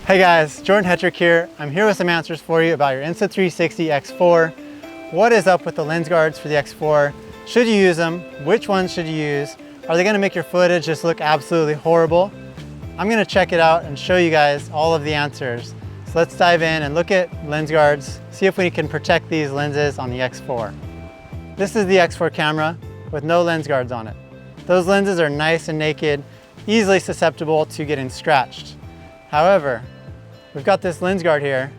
Hey guys, Jordan Hetrick here. I'm here with some answers for you about your Insta360 X4. What is up with the lens guards for the X4? Should you use them? Which ones should you use? Are they gonna make your footage just look absolutely horrible? I'm gonna check it out and show you guys all of the answers. So let's dive in and look at lens guards, see if we can protect these lenses on the X4. This is the X4 camera with no lens guards on it. Those lenses are nice and naked, easily susceptible to getting scratched. However, we've got this lens guard here.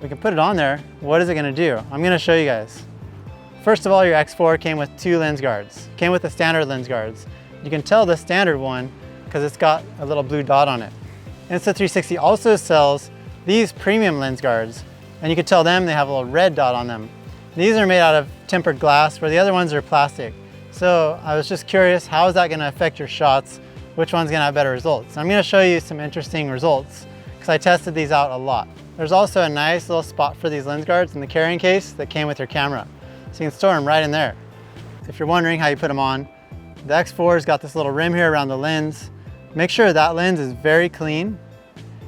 We can put it on there. What is it gonna do? I'm gonna show you guys. First of all, your X4 came with two lens guards. Came with the standard lens guards. You can tell the standard one because it's got a little blue dot on it. Insta360 also sells these premium lens guards, and you can tell them they have a little red dot on them. These are made out of tempered glass, where the other ones are plastic. So I was just curious, how is that gonna affect your shots? Which one's gonna have better results? I'm gonna show you some interesting results because I tested these out a lot. There's also a nice little spot for these lens guards in the carrying case that came with your camera. So you can store them right in there. If you're wondering how you put them on, the X4's got this little rim here around the lens. Make sure that lens is very clean,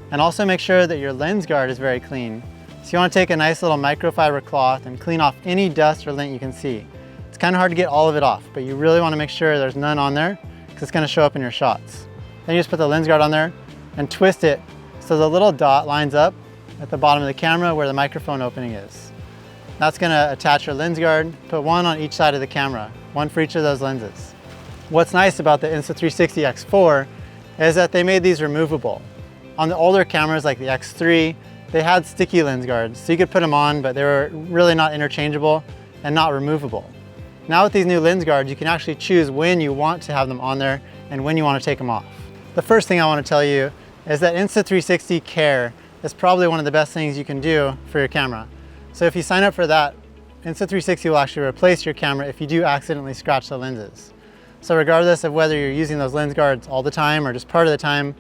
and also make sure that your lens guard is very clean. So you wanna take a nice little microfiber cloth and clean off any dust or lint you can see. It's kind of hard to get all of it off, but you really wanna make sure there's none on there because it's gonna show up in your shots. Then you just put the lens guard on there and twist it so the little dot lines up at the bottom of the camera where the microphone opening is. That's gonna attach your lens guard, put one on each side of the camera, one for each of those lenses. What's nice about the Insta360 X4 is that they made these removable. On the older cameras like the X3, they had sticky lens guards, so you could put them on, but they were really not interchangeable and not removable. Now with these new lens guards, you can actually choose when you want to have them on there and when you want to take them off. The first thing I want to tell you is that Insta360 Care is probably one of the best things you can do for your camera. So if you sign up for that, Insta360 will actually replace your camera if you do accidentally scratch the lenses. So regardless of whether you're using those lens guards all the time or just part of the time,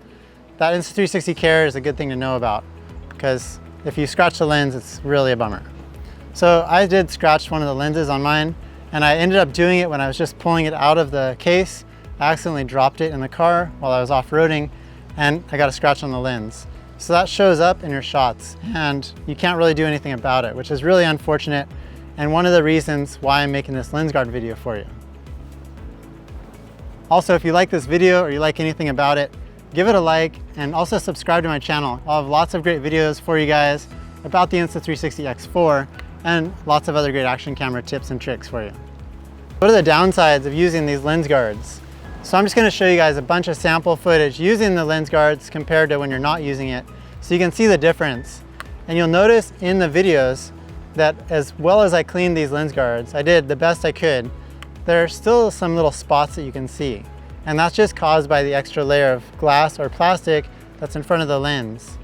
that Insta360 Care is a good thing to know about, because if you scratch the lens, it's really a bummer. So I did scratch one of the lenses on mine, and I ended up doing it when I was just pulling it out of the case. I accidentally dropped it in the car while I was off-roading, and I got a scratch on the lens. So that shows up in your shots, and you can't really do anything about it, which is really unfortunate, and one of the reasons why I'm making this lens guard video for you. Also, if you like this video or you like anything about it, give it a like and also subscribe to my channel. I'll have lots of great videos for you guys about the Insta360 X4 and lots of other great action camera tips and tricks for you. What are the downsides of using these lens guards? So I'm just gonna show you guys a bunch of sample footage using the lens guards compared to when you're not using it, so you can see the difference. And you'll notice in the videos that as well as I cleaned these lens guards, I did the best I could, there are still some little spots that you can see. And that's just caused by the extra layer of glass or plastic that's in front of the lens.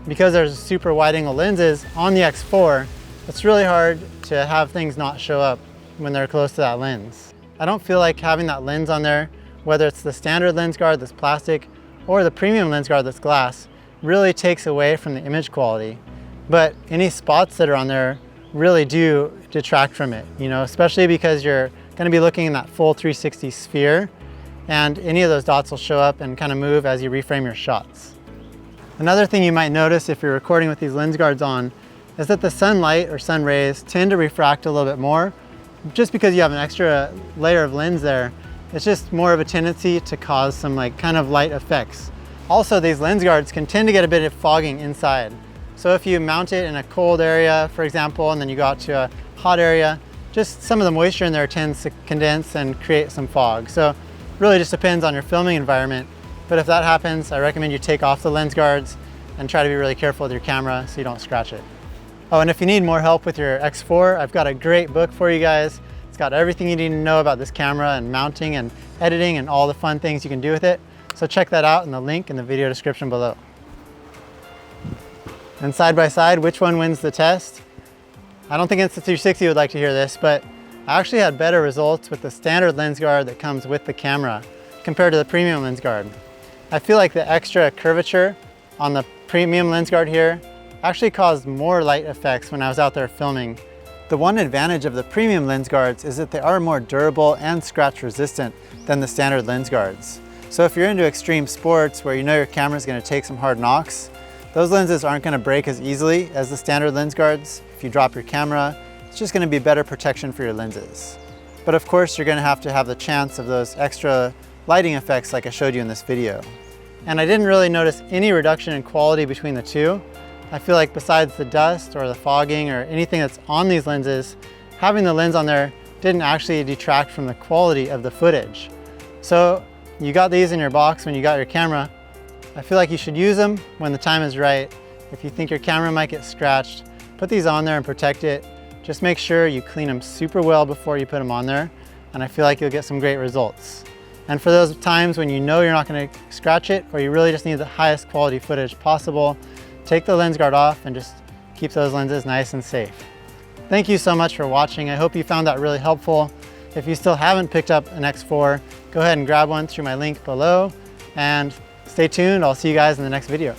Because there's super wide angle lenses on the X4, it's really hard to have things not show up when they're close to that lens. I don't feel like having that lens on there, whether it's the standard lens guard that's plastic or the premium lens guard that's glass, really takes away from the image quality. But any spots that are on there really do detract from it, especially because you're gonna be looking in that full 360 sphere, and any of those dots will show up and kind of move as you reframe your shots. Another thing you might notice if you're recording with these lens guards on is that the sunlight or sun rays tend to refract a little bit more. Just because you have an extra layer of lens there, it's just more of a tendency to cause some kind of light effects. Also, these lens guards can tend to get a bit of fogging inside. So if you mount it in a cold area, for example, and then you go out to a hot area, just some of the moisture in there tends to condense and create some fog. So really just depends on your filming environment. But if that happens, I recommend you take off the lens guards and try to be really careful with your camera so you don't scratch it. Oh, and if you need more help with your X4, I've got a great book for you guys. It's got everything you need to know about this camera and mounting and editing and all the fun things you can do with it. So check that out in the link in the video description below. And side by side, which one wins the test? I don't think Insta360 would like to hear this, but I actually had better results with the standard lens guard that comes with the camera compared to the premium lens guard. I feel like the extra curvature on the premium lens guard here actually caused more light effects when I was out there filming. The one advantage of the premium lens guards is that they are more durable and scratch resistant than the standard lens guards. So if you're into extreme sports where you know your camera is going to take some hard knocks, Those lenses aren't going to break as easily as the standard lens guards. If you drop your camera, it's just going to be better protection for your lenses. But of course, you're going to have the chance of those extra lighting effects like I showed you in this video. And I didn't really notice any reduction in quality between the two. I feel like besides the dust or the fogging or anything that's on these lenses, having the lens on there didn't actually detract from the quality of the footage. So you got these in your box when you got your camera. I feel like you should use them when the time is right. If you think your camera might get scratched, put these on there and protect it. Just make sure you clean them super well before you put them on there, and I feel like you'll get some great results. And for those times when you know you're not going to scratch it, or you really just need the highest quality footage possible, take the lens guard off and just keep those lenses nice and safe. Thank you so much for watching. I hope you found that really helpful. If you still haven't picked up an X4, go ahead and grab one through my link below, and stay tuned. I'll see you guys in the next video.